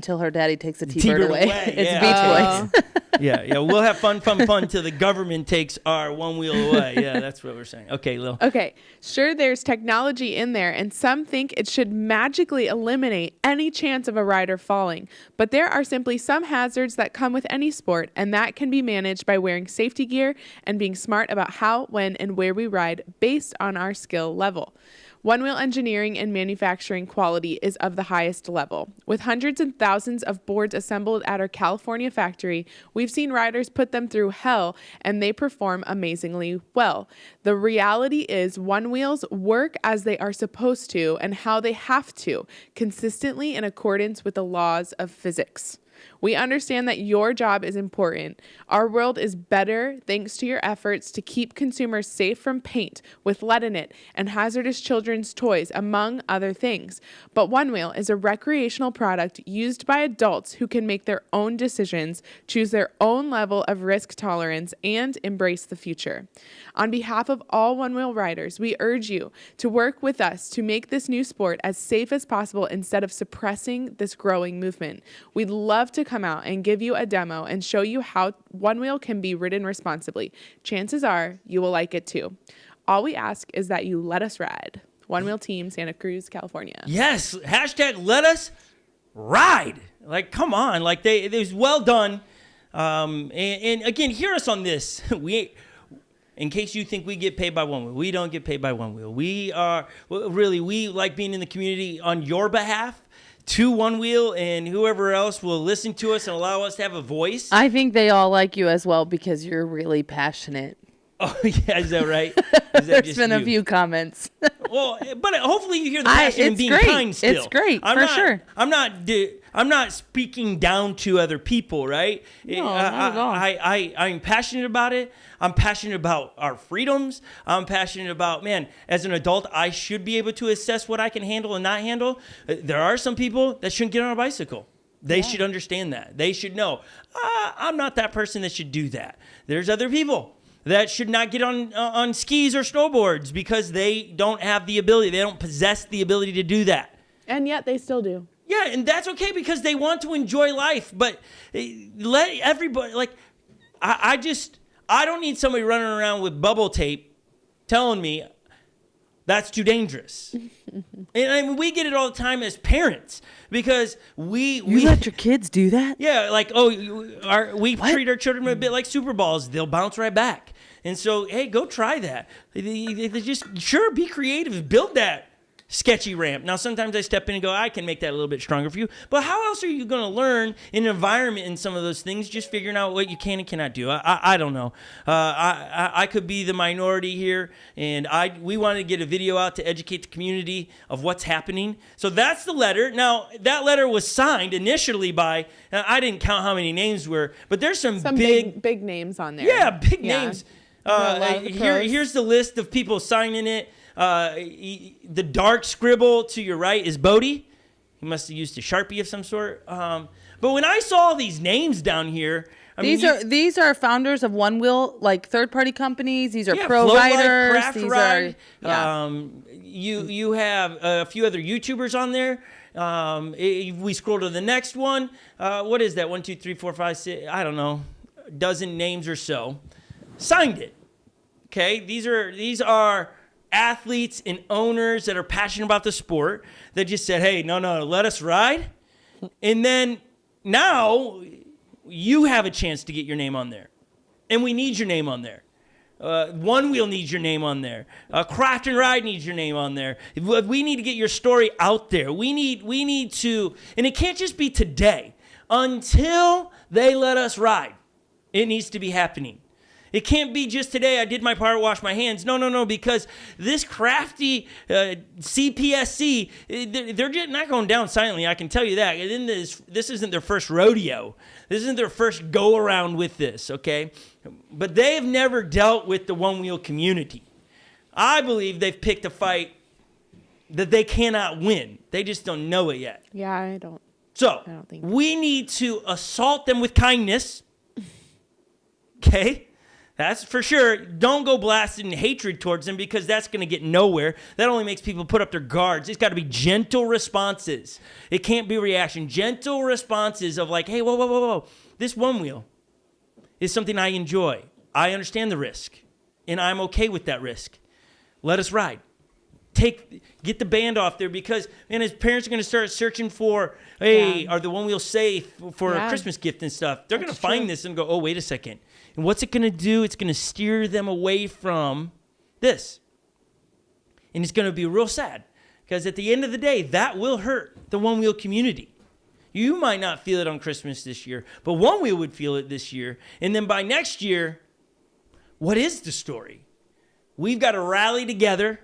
till her daddy takes a T-bird away. It's Yeah. Beach Boys. Yeah. We'll have fun till the government takes our one wheel away. Yeah, that's what we're saying. Okay, Lil. Okay, sure, there's technology in there, and some think it should magically eliminate any chance of a rider falling. But there are simply some hazards that come with any sport, and that can be managed by wearing safety gear and being smart about how, when, and where we ride based on our skill level. One-wheel engineering and manufacturing quality is of the highest level. With hundreds and thousands of boards assembled at our California factory, we've seen riders put them through hell, and they perform amazingly well. The reality is one-wheels work as they are supposed to and how they have to, consistently in accordance with the laws of physics. We understand that your job is important. Our world is better thanks to your efforts to keep consumers safe from paint with lead in it and hazardous children's toys, among other things. But Onewheel is a recreational product used by adults who can make their own decisions, choose their own level of risk tolerance, and embrace the future. On behalf of all Onewheel riders, we urge you to work with us to make this new sport as safe as possible instead of suppressing this growing movement. We'd love to come out and give you a demo and show you how Onewheel can be ridden responsibly. Chances are you will like it too. All we ask is that you let us ride. Onewheel Team, Santa Cruz, California. Yes, hashtag let us ride. Like, come on. Like, it was well done. And again, hear us on this. In case you think we get paid by Onewheel, we don't get paid by Onewheel. We like being in the community on your behalf to Onewheel, and whoever else will listen to us and allow us to have a voice. I think they all like you as well because you're really passionate. Oh, yeah, is that right? There's been a few comments. Well, but hopefully you hear the passion and being great. kind still. It's great, sure. I'm not speaking down to other people, right? No, not at all. I'm passionate about it. I'm passionate about our freedoms. I'm passionate about, man, as an adult, I should be able to assess what I can handle and not handle. There are some people that shouldn't get on a bicycle. They should understand that. They should know, I'm not that person that should do that. There's other people that should not get on skis or snowboards because they don't have the ability. They don't possess the ability to do that. And yet they still do. Yeah, and that's okay because they want to enjoy life. But let everybody, like, I don't need somebody running around with bubble tape telling me that's too dangerous. And I mean, we get it all the time as parents because we let your kids do that? Yeah, like, we treat our children a bit like Super Balls. They'll bounce right back. And so, hey, go try that. They just, sure, be creative. Build that sketchy ramp. Now, sometimes I step in and go, I can make that a little bit stronger for you. But how else are you going to learn in an environment in some of those things, just figuring out what you can and cannot do? I don't know. I could be the minority here, and we wanted to get a video out to educate the community of what's happening. So that's the letter. Now, that letter was signed initially by, I didn't count how many names were, but there's some big names on there. Yeah, big names. Here's the list of people signing it. The dark scribble to your right is Bodie. He must have used a Sharpie of some sort. But when I saw these names down here, these are founders of Onewheel, like third-party companies. These are pro riders. Craft these Ride. Are You have a few other YouTubers on there. We scroll to the next one. What is that? 1, 2, 3, 4, 5, 6. I don't know, a dozen names or so. Signed it. Okay, these are athletes and owners that are passionate about the sport that just said, hey, no, let us ride. And then now you have a chance to get your name on there. And we need your name on there. Onewheel needs your name on there. Craft and Ride needs your name on there. We need to get your story out there. We need to, and it can't just be today. Until they let us ride, it needs to be happening. It can't be just today, I did my part, wash my hands. No, because this crafty Cpsc, they're just not going down silently, I can tell you that. And then this isn't their first rodeo. This isn't their first go-around with this, okay? But they've never dealt with the Onewheel community. I believe they've picked a fight that they cannot win. They just don't know it yet. Yeah, I don't We need to assault them with kindness, okay? That's for sure. Don't go blasting hatred towards them because that's going to get nowhere. That only makes people put up their guards. It's got to be gentle responses. It can't be reaction. Gentle responses of like, hey, whoa. This one wheel is something I enjoy. I understand the risk, and I'm okay with that risk. Let us ride. Get the band off there because, man, his parents are going to start searching for, hey, are the one wheel safe for a Christmas gift and stuff? They're going to find this and go, oh, wait a second. And what's it going to do? It's going to steer them away from this. And it's going to be real sad because at the end of the day, that will hurt the one wheel community. You might not feel it on Christmas this year, but one wheel would feel it this year. And then by next year, what is the story? We've got to rally together.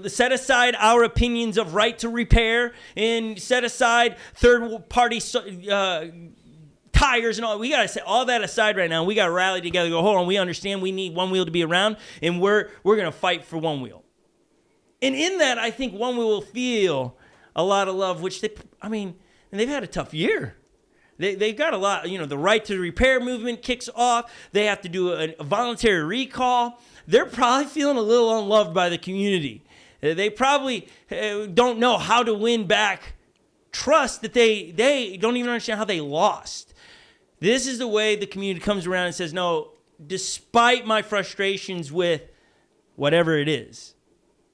Set aside our opinions of right to repair and set aside third-party tires and all. We got to set all that aside right now. We got to rally together. Go, hold on. We understand we need one wheel to be around, and we're going to fight for one wheel. And in that, I think one wheel will feel a lot of love, which and they've had a tough year. They've got a lot, the right to repair movement kicks off. They have to do a voluntary recall. They're probably feeling a little unloved by the community. They probably don't know how to win back trust that they don't even understand how they lost. This is the way the community comes around and says, no, despite my frustrations with whatever it is,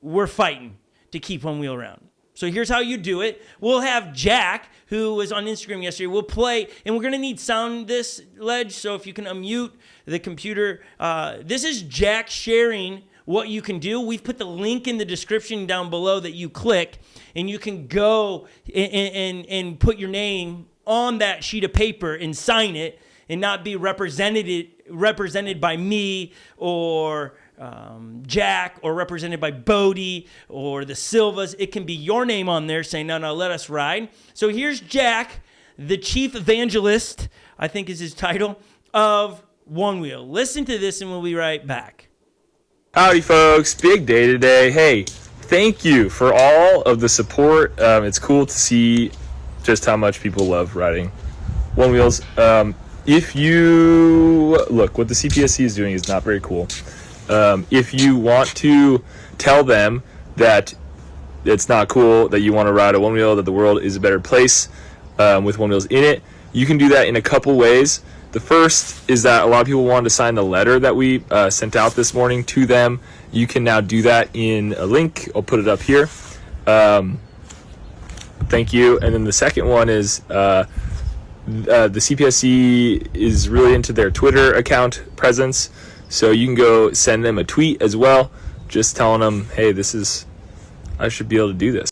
we're fighting to keep one wheel around. So here's how you do it. We'll have Jack, who was on Instagram yesterday. We'll play, and we're going to need sound this, Ledge, so if you can unmute the computer. This is Jack sharing what you can do. We've put the link in the description down below that you click, and you can go and put your name on that sheet of paper and sign it and not be represented by me or Jack or represented by Bodie or the Silvas. It can be your name on there saying, no, let us ride. So here's Jack, the chief evangelist, I think is his title, of One Wheel. Listen to this and we'll be right back. Howdy, folks. Big day today. Hey, thank you for all of the support. It's cool to see just how much people love riding One Wheels. If you look, what the Cpsc is doing is not very cool. If you want to tell them that it's not cool, that you want to ride a one wheel, that the world is a better place with one wheels in it, you can do that in a couple ways. The first is that a lot of people wanted to sign the letter that we sent out this morning to them. You can now do that in a link. I'll put it up here. Thank you. And then the second one is the CPSC is really into their Twitter account presence. So you can go send them a tweet as well, just telling them, hey, I should be able to do this.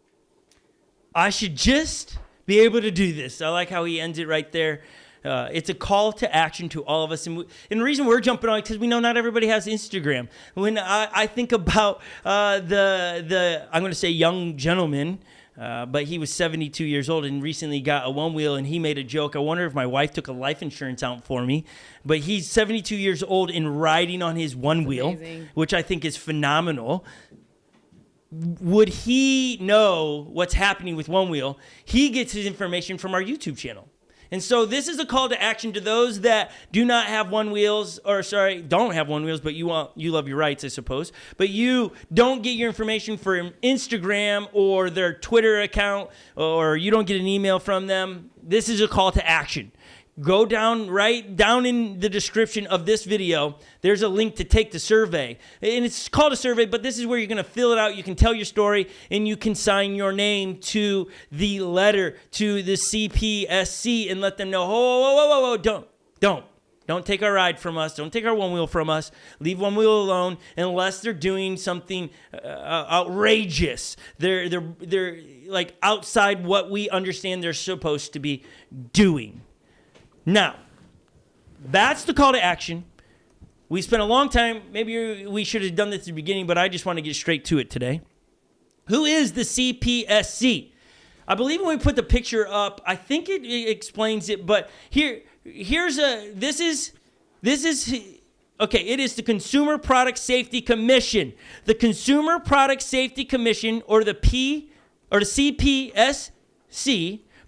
I should just be able to do this. I like how he ends it right there. It's a call to action to all of us. And the reason we're jumping on it, because we know not everybody has Instagram. When I think about I'm going to say young gentleman, but he was 72 years old and recently got a one wheel, and he made a joke. I wonder if my wife took a life insurance out for me. But he's 72 years old and riding on his one wheel, which I think is phenomenal. Would he know what's happening with one wheel? He gets his information from our YouTube channel. And so this is a call to action to those that do not have one wheels, don't have one wheels, but you love your rights, I suppose. But you don't get your information from Instagram or their Twitter account, or you don't get an email from them. This is a call to action. Go right down in the description of this video. There's a link to take the survey. And it's called a survey, but this is where you're going to fill it out. You can tell your story, and you can sign your name to the letter to the CPSC and let them know, whoa, don't take our ride from us. Don't take our one wheel from us. Leave one wheel alone unless they're doing something outrageous. They're like outside what we understand they're supposed to be doing. Now, that's the call to action. We spent a long time. Maybe we should have done this at the beginning, but I just want to get straight to it today. Who is the CPSC? I believe when we put the picture up, I think it explains it. But it is the Consumer Product Safety Commission. The Consumer Product Safety Commission, or the CPSC,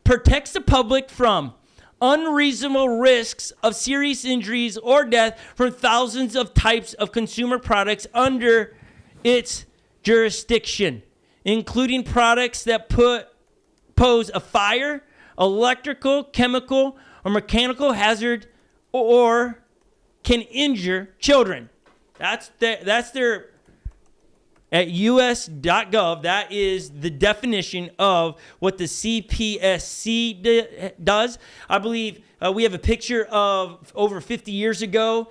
protects the public from unreasonable risks of serious injuries or death from thousands of types of consumer products under its jurisdiction, including products that pose a fire, electrical, chemical, or mechanical hazard, or can injure children. That's their at us.gov. That is the definition of what the CPSC does. I believe we have a picture of over 50 years ago.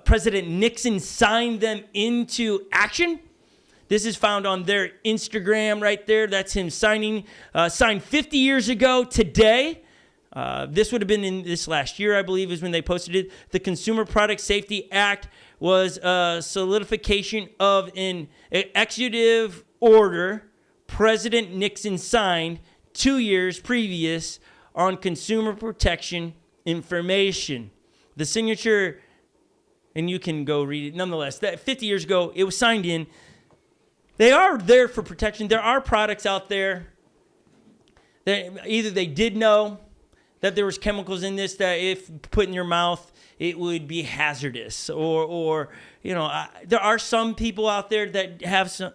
President Nixon signed them into action. This is found on their Instagram right there. That's him signed 50 years ago today. This would have been in this last year, I believe, is when they posted it. The Consumer Product Safety Act was a solidification of an executive order President Nixon signed 2 years previous on consumer protection information. The signature, and you can go read it nonetheless, that 50 years ago, it was signed in. They are there for protection. There are products out there that either they did know that there was chemicals in this that if put in your mouth, it would be hazardous. Or there are some people out there that have some,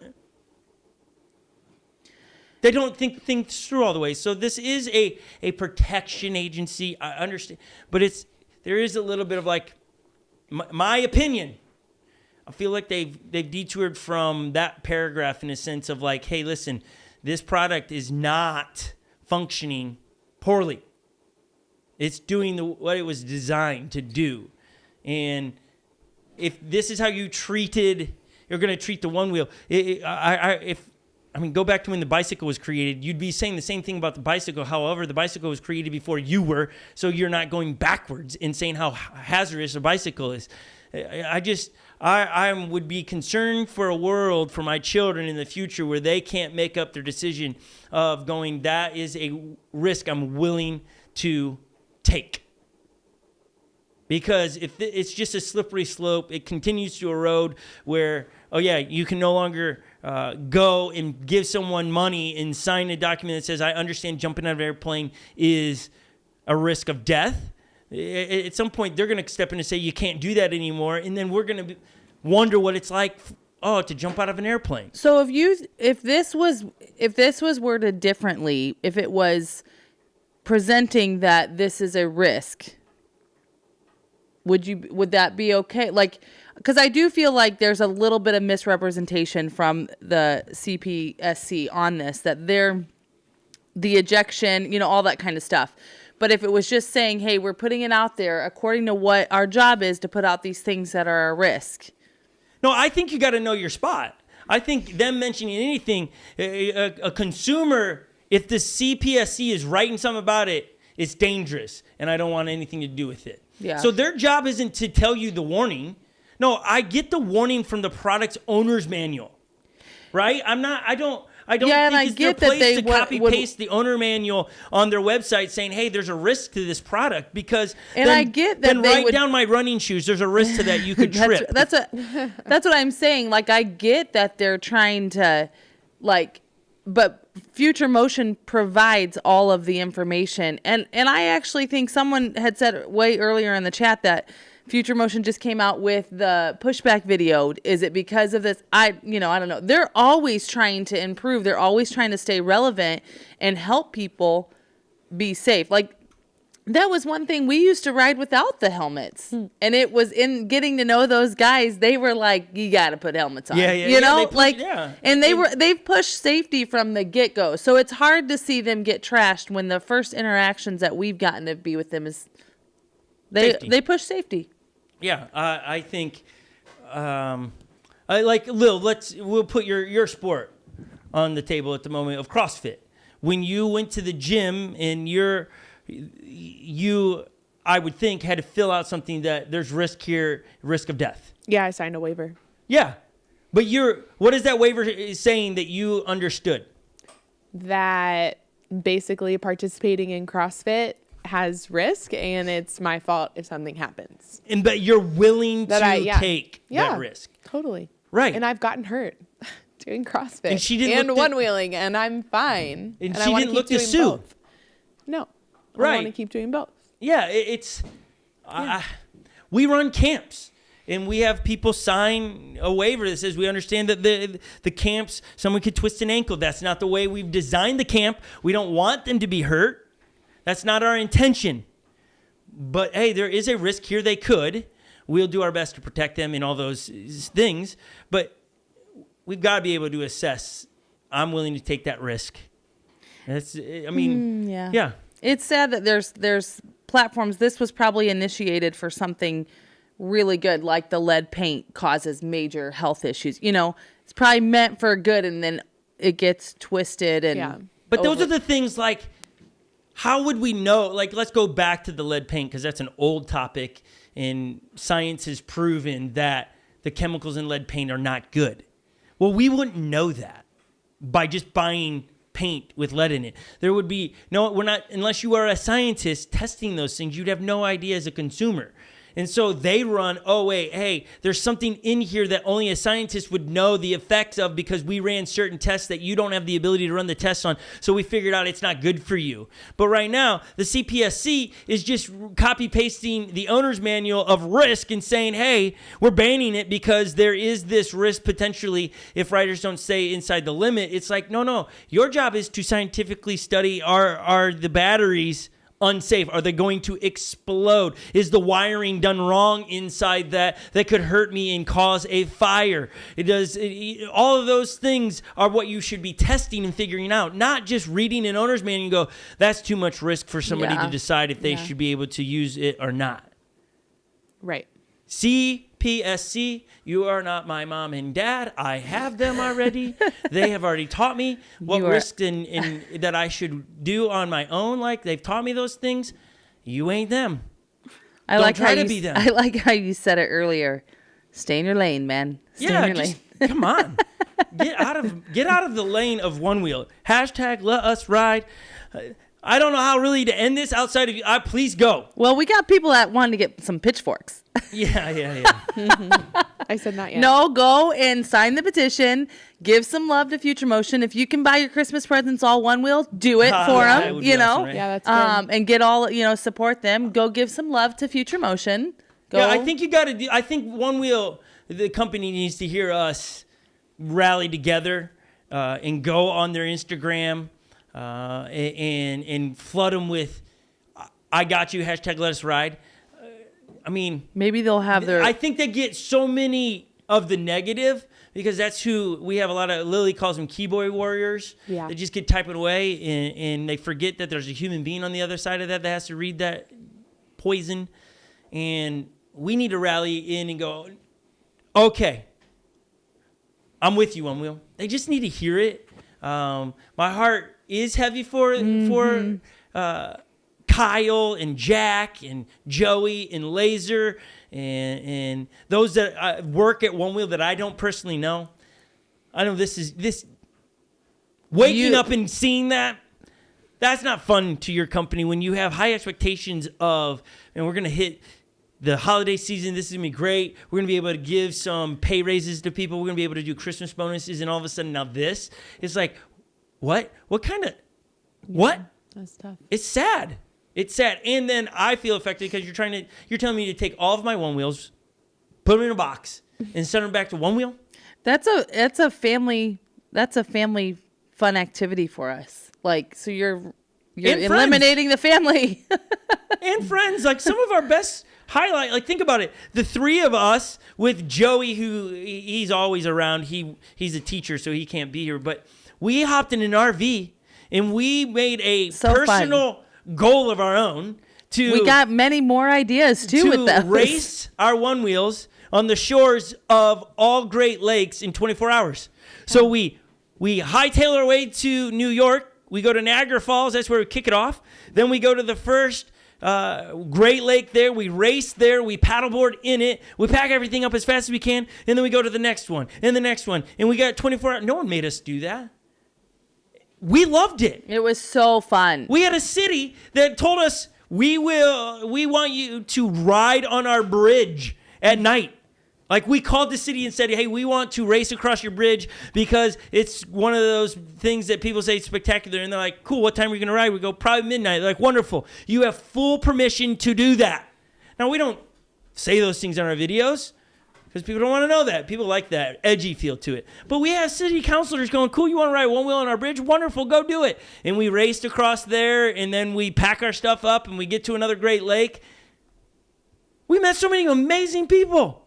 they don't think things through all the way. So this is a protection agency. I understand. But there is a little bit of like, my opinion, I feel like they've detoured from that paragraph in a sense of like, hey, listen, this product is not functioning poorly. It's doing what it was designed to do. And if this is how you're going to treat the one wheel. Go back to when the bicycle was created. You'd be saying the same thing about the bicycle. However, the bicycle was created before you were, so you're not going backwards and saying how hazardous a bicycle is. I would be concerned for a world for my children in the future where they can't make up their decision of going, that is a risk I'm willing to take. Because if it's just a slippery slope, it continues to erode where, you can no longer go and give someone money and sign a document that says, I understand jumping out of an airplane is a risk of death. At some point, they're going to step in and say, you can't do that anymore. And then we're going to wonder what it's like, to jump out of an airplane. So if this was worded differently, if it was presenting that this is a risk, would that be okay? Like, because I do feel like there's a little bit of misrepresentation from the CPSC on this, that the ejection, all that kind of stuff. But if it was just saying, hey, we're putting it out there according to what our job is to put out these things that are a risk. No, I think you got to know your spot. I think them mentioning anything, a consumer, if the CPSC is writing something about it, it's dangerous, and I don't want anything to do with it. Yeah. So their job isn't to tell you the warning. No, I get the warning from the product's owner's manual, right? I don't think it's their place to copy paste the owner manual on their website saying, hey, there's a risk to this product, because I get that write down my running shoes. There's a risk to that. You could trip. That's what I'm saying. Like, I get that they're trying to, but Future Motion provides all of the information. And I actually think someone had said way earlier in the chat that Future Motion just came out with the pushback video. Is it because of this? I don't know. They're always trying to improve. They're always trying to stay relevant and help people be safe. Like, that was one thing. We used to ride without the helmets. And it was in getting to know those guys. They were like, you got to put helmets on. And they've pushed safety from the get-go. So it's hard to see them get trashed when the first interactions that we've gotten to be with them is they push safety. Yeah, I think, Lil, we'll put your sport on the table at the moment of CrossFit. When you went to the gym and I would think, had to fill out something that there's risk here, risk of death. Yeah, I signed a waiver. Yeah, but what is that waiver saying that you understood? That basically participating in CrossFit has risk, and it's my fault if something happens. But you're willing to take that risk. Totally. Right. And I've gotten hurt doing CrossFit and she didn't one-wheeling, and I'm fine. And she didn't look to sue. Both. No. Right. I want to keep doing both. Yeah, we run camps. And we have people sign a waiver that says we understand that the camps, someone could twist an ankle. That's not the way we've designed the camp. We don't want them to be hurt. That's not our intention. But, hey, there is a risk here they could. We'll do our best to protect them and all those things. But we've got to be able to assess, I'm willing to take that risk. Yeah. It's sad that there's platforms. This was probably initiated for something really good, like the lead paint causes major health issues. It's probably meant for good, and then it gets twisted. And But those are the things like, how would we know? Like, let's go back to the lead paint, because that's an old topic, and science has proven that the chemicals in lead paint are not good. Well, we wouldn't know that by just buying paint with lead in it. There would be we're not, unless you are a scientist testing those things, you'd have no idea as a consumer. And so they run, there's something in here that only a scientist would know the effects of, because we ran certain tests that you don't have the ability to run the tests on. So we figured out it's not good for you. But right now, the CPSC is just copy pasting the owner's manual of risk and saying, hey, we're banning it because there is this risk potentially if riders don't stay inside the limit. It's like, no. Your job is to scientifically study, are the batteries unsafe? Are they going to explode? Is the wiring done wrong inside that could hurt me and cause a fire? All of those things are what you should be testing and figuring out, not just reading an owner's manual and go, that's too much risk for somebody to decide if they should be able to use it or not. Right. Cpsc, you are not my mom and dad. I have them already. They have already taught me what risks and that I should do on my own. Like, they've taught me those things. You ain't them. Don't try to be them. I like how you said it earlier. Stay in your lane, man. Stay in your lane. Come on. Get out of the lane of one wheel. Hashtag let us ride. I don't know how really to end this outside of you. Please go. Well, we got people that want to get some pitchforks. Yeah. I said not yet. No, go and sign the petition. Give some love to Future Motion. If you can buy your Christmas presents all one wheel, do it for them. Awesome, right? Yeah, that's good. And get all, support them. Go give some love to Future Motion. Go. Yeah, I think you got to do. I think One Wheel, the company, needs to hear us rally together and go on their Instagram. And flood them with, I got you, hashtag let us ride. Maybe they'll have their... I think they get so many of the negative because that's who we have a lot of. Lily calls them keyboard warriors. Yeah. They just get typing away and they forget that there's a human being on the other side of that has to read that poison. And we need to rally in and go, okay, I'm with you, One Wheel. They just need to hear it. My heart is heavy for Kyle and Jack and Joey and Laser and those that work at One Wheel that I don't personally know. I know this waking up and seeing that's not fun to your company when you have high expectations of, and we're going to hit the holiday season. This is going to be great. We're going to be able to give some pay raises to people. We're going to be able to do Christmas bonuses, and all of a sudden now this is like, what kind of, what? That's tough. It's sad. And then I feel affected because you're telling me to take all of my One Wheels, put them in a box, and send them back to One Wheel. That's a family fun activity for us. Like, so you're eliminating the family. And friends, like some of our best highlight, like think about it. The three of us with Joey, who he's always around. He's a teacher, so he can't be here, but we hopped in an RV and we made a personal goal of our own we got many more ideas too with those. Race our One Wheels on the shores of all Great Lakes in 24 hours. So we hightail our way to New York. We go to Niagara Falls. That's where we kick it off. Then we go to the first Great Lake there. We race there. We paddleboard in it. We pack everything up as fast as we can. And then we go to the next one and the next one. And we got 24 hours. No one made us do that. We loved it. It was so fun. We had a city that told us, we want you to ride on our bridge at night. Like, we called the city and said, hey, we want to race across your bridge because it's one of those things that people say is spectacular. And they're like, cool, what time are you going to ride? We go, probably midnight. They're like, wonderful. You have full permission to do that. Now, we don't say those things on our videos because people don't want to know that. People like that edgy feel to it. But we have city councilors going, cool, you want to ride one wheel on our bridge? Wonderful, go do it. And we raced across there, and then we pack our stuff up, and we get to another Great Lake. We met so many amazing people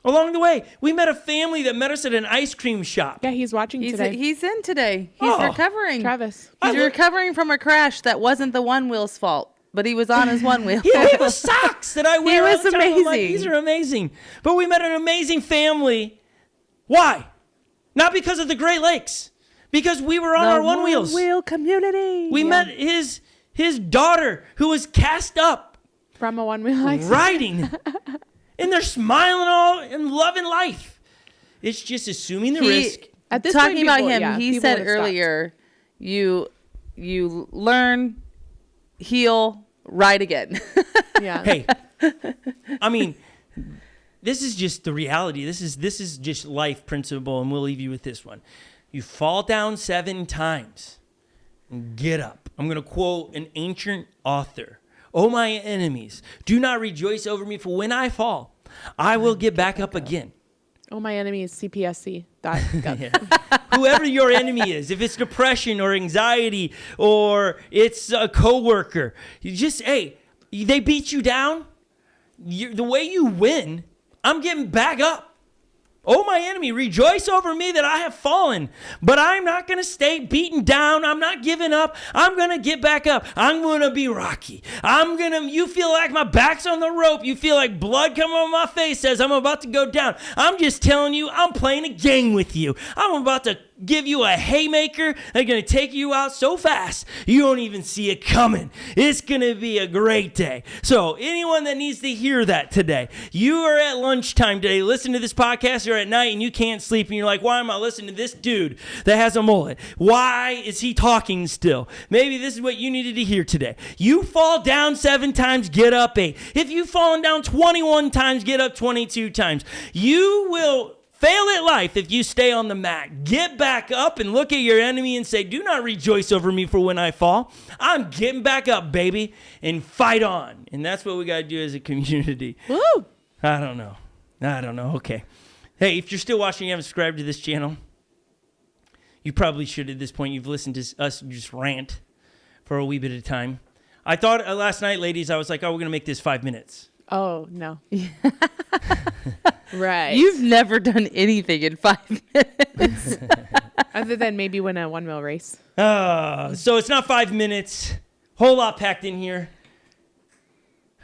along the way. We met a family that met us at an ice cream shop. Yeah, he's watching today. He's in today. He's recovering. Travis. He's recovering from a crash that wasn't the one wheel's fault, but he was on his one wheel. He gave us socks that I wear He all was the time. I'm like, amazing. these are amazing. But we met an amazing family. Why? Not because of the Great Lakes. Because we were on our one wheels. Wheel community. We met his daughter who was cast up From a one-wheel accident. riding. And they're smiling all and loving life. It's just assuming the risk. At this Talking point, about people- him, yeah, he people said would've stopped. earlier, you learn, heal, ride again. Yeah. Hey, I mean, this is just the reality. This is just life principle, and we'll leave you with this one. You fall down 7 times and get up. I'm going to quote an ancient author. Oh, my enemies, do not rejoice over me, for when I fall, I will get back up again. Oh, my enemy is Cpsc. Yeah. Whoever your enemy is, if it's depression or anxiety or it's a coworker, you just, hey, they beat you down. The way you win, I'm getting back up. Oh, my enemy, rejoice over me that I have fallen, but I'm not going to stay beaten down. I'm not giving up. I'm going to get back up. I'm going to be Rocky. You feel like my back's on the rope. You feel like blood coming on my face as I'm about to go down. I'm just telling you, I'm playing a game with you. I'm about to give you a haymaker that's going to take you out so fast you don't even see it coming. It's going to be a great day. So anyone that needs to hear that today, you are at lunchtime today, listen to this podcast, or at night and you can't sleep and you're like, why am I listening to this dude that has a mullet? Why is he talking still? Maybe this is what you needed to hear today. You fall down 7 times, get up 8. If you've fallen down 21 times, get up 22 times. You will fail at life if you stay on the mat. Get back up and look at your enemy and say, do not rejoice over me for when I fall. I'm getting back up, baby, and fight on. And that's what we got to do as a community. Woo! I don't know. Okay. Hey, if you're still watching and you haven't subscribed to this channel, you probably should at this point. You've listened to us just rant for a wee bit of time. I thought last night, ladies, I was like, oh, we're going to make this 5 minutes. Oh, no. Right. You've never done anything in 5 minutes. Other than maybe win a one-wheel race. So it's not 5 minutes. Whole lot packed in here.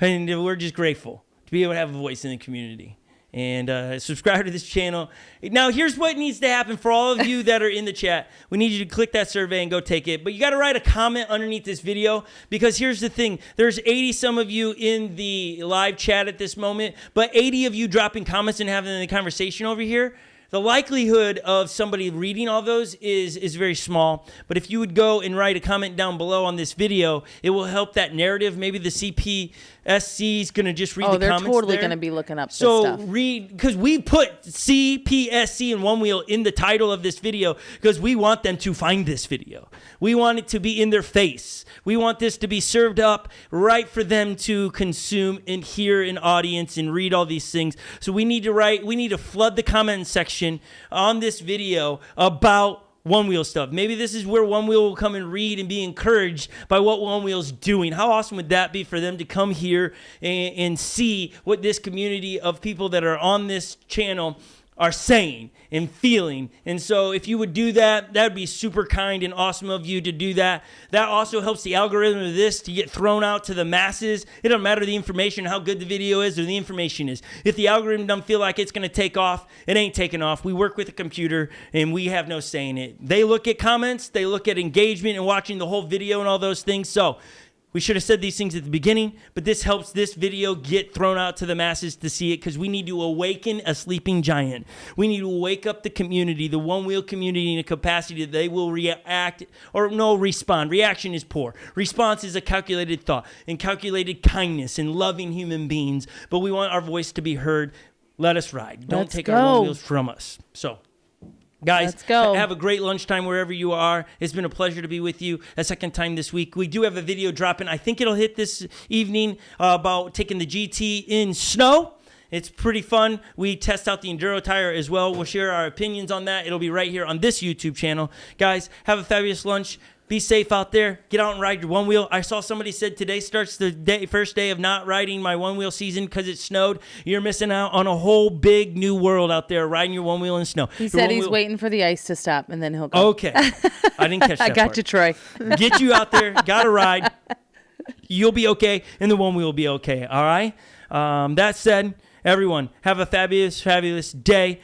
And we're just grateful to be able to have a voice in the community. And subscribe to this channel. Now, here's what needs to happen for all of you that are in the chat. We need you to click that survey and go take it. But you got to write a comment underneath this video, because here's the thing. There's 80-some of you in the live chat at this moment, but 80 of you dropping comments and having the conversation over here. The likelihood of somebody reading all those is very small. But if you would go and write a comment down below on this video, it will help that narrative. Maybe the CPSC is going to just read the comments. They're totally there. going to be looking up this So stuff. read, because we put Cpsc and One Wheel in the title of this video because we want them to find this video. We want it to be in their face. We want this to be served up right for them to consume and hear an audience and read all these things. So we need to flood the comment section on this video about One Wheel stuff. Maybe this is where One Wheel will come and read and be encouraged by what One Wheel's doing. How awesome would that be for them to come here and see what this community of people that are on this channel are saying and feeling. And so if you would do that, that would be super kind and awesome of you to do that. That also helps the algorithm of this to get thrown out to the masses. It doesn't matter the information, how good the video is or the information is. If the algorithm doesn't feel like it's going to take off, it ain't taking off. We work with a computer and we have no say in it. They look at comments, they look at engagement and watching the whole video and all those things. So we should have said these things at the beginning, but this helps this video get thrown out to the masses to see it, because we need to awaken a sleeping giant. We need to wake up the community, the One Wheel community, in a capacity that they will respond. Reaction is poor. Response is a calculated thought and calculated kindness and loving human beings, but we want our voice to be heard. let us ride. Don't Let's take go. our one wheels from us. So, guys, Let's go. have a great lunchtime wherever you are. It's been a pleasure to be with you a second time this week. We do have a video dropping. I think it'll hit this evening about taking the GT in snow. It's pretty fun. We test out the Enduro tire as well. We'll share our opinions on that. It'll be right here on this YouTube channel. Guys, have a fabulous lunch. Be safe out there. Get out and ride your one wheel. I saw somebody said today starts the first day of not riding my one wheel season because it snowed. You're missing out on a whole big new world out there riding your one wheel in snow. He said he's waiting for the ice to stop, and then he'll go. Okay. I didn't catch that I got part. you, Troy. Get you out there. Got to ride. You'll be okay, and the one wheel will be okay. All right? That said, everyone, have a fabulous, fabulous day.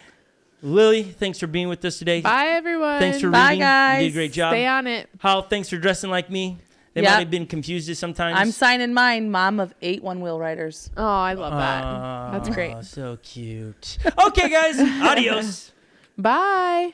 Lily, thanks for being with us today. Bye, everyone. Thanks for Bye, reading. guys. You did a great job. Stay on it. Hal, thanks for dressing like me. They Yep. might have been confused sometimes. I'm signing mine, mom of 8 one-wheel riders. Oh, I love that. That's great. So cute. Okay, guys. Adios. Bye.